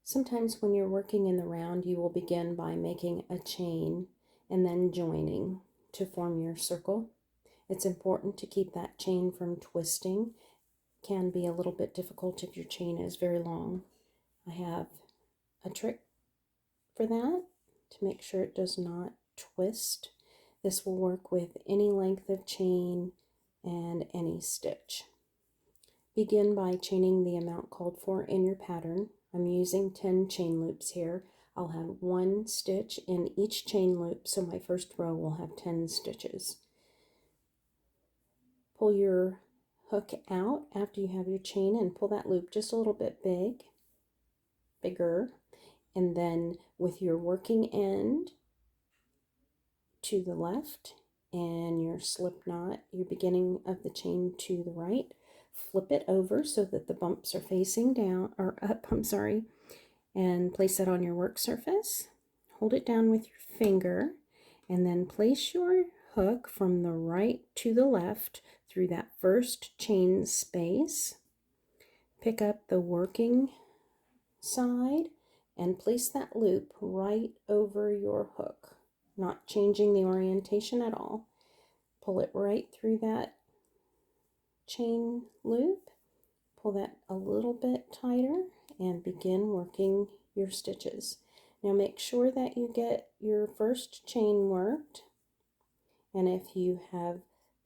Sometimes when you're working in the round, you will begin by making a chain and then joining to form your circle. It's important to keep that chain from twisting. It can be a little bit difficult if your chain is very long. I have a trick for that to make sure it does not twist. This will work with any length of chain and any stitch. Begin by chaining the amount called for in your pattern. I'm using 10 chain loops here. I'll have 1 stitch in each chain loop, so my first row will have 10 stitches. Pull your hook out after you have your chain and pull that loop just a little bit bigger, and then with your working end to the left and your slip knot, your beginning of the chain to the right, flip it over so that the bumps are facing down or up, and place it on your work surface. Hold it down with your finger and then place your hook from the right to the left through that first chain space. Pick up the working side and place that loop right over your hook, not changing the orientation at all. Pull it right through that chain loop, pull that a little bit tighter, and begin working your stitches. Now make sure that you get your first chain worked, and if you have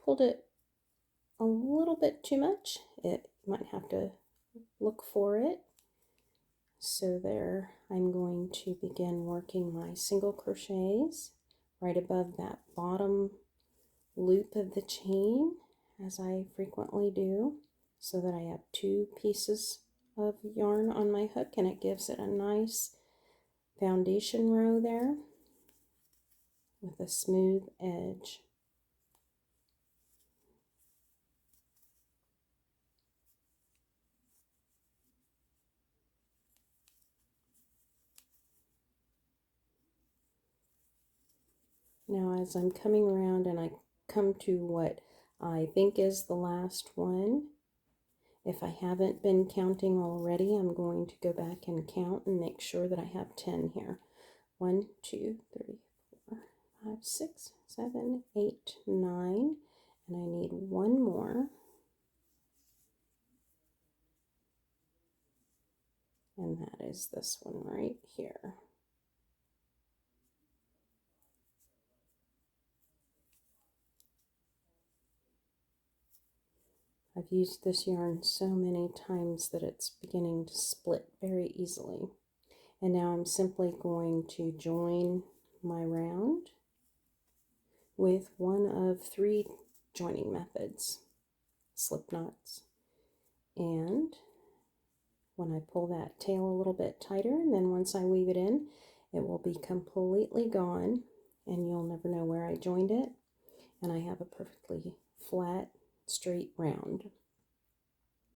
pulled it a little bit too much, you might have to look for it. So there, I'm going to begin working my single crochets right above that bottom loop of the chain, as I frequently do, so that I have 2 pieces of yarn on my hook, and it gives it a nice foundation row there with a smooth edge. Now as I'm coming around and I come to what I think is the last one, if I haven't been counting already, I'm going to go back and count and make sure that I have 10 here. 1, 2, 3, 4, 5, 6, 7, 8, 9, and I need 1 more. And that is this one right here. I've used this yarn so many times that it's beginning to split very easily. And now I'm simply going to join my round with one of 3 joining methods, slip knots. And when I pull that tail a little bit tighter, and then once I weave it in, it will be completely gone and you'll never know where I joined it. And I have a perfectly flat, straight round.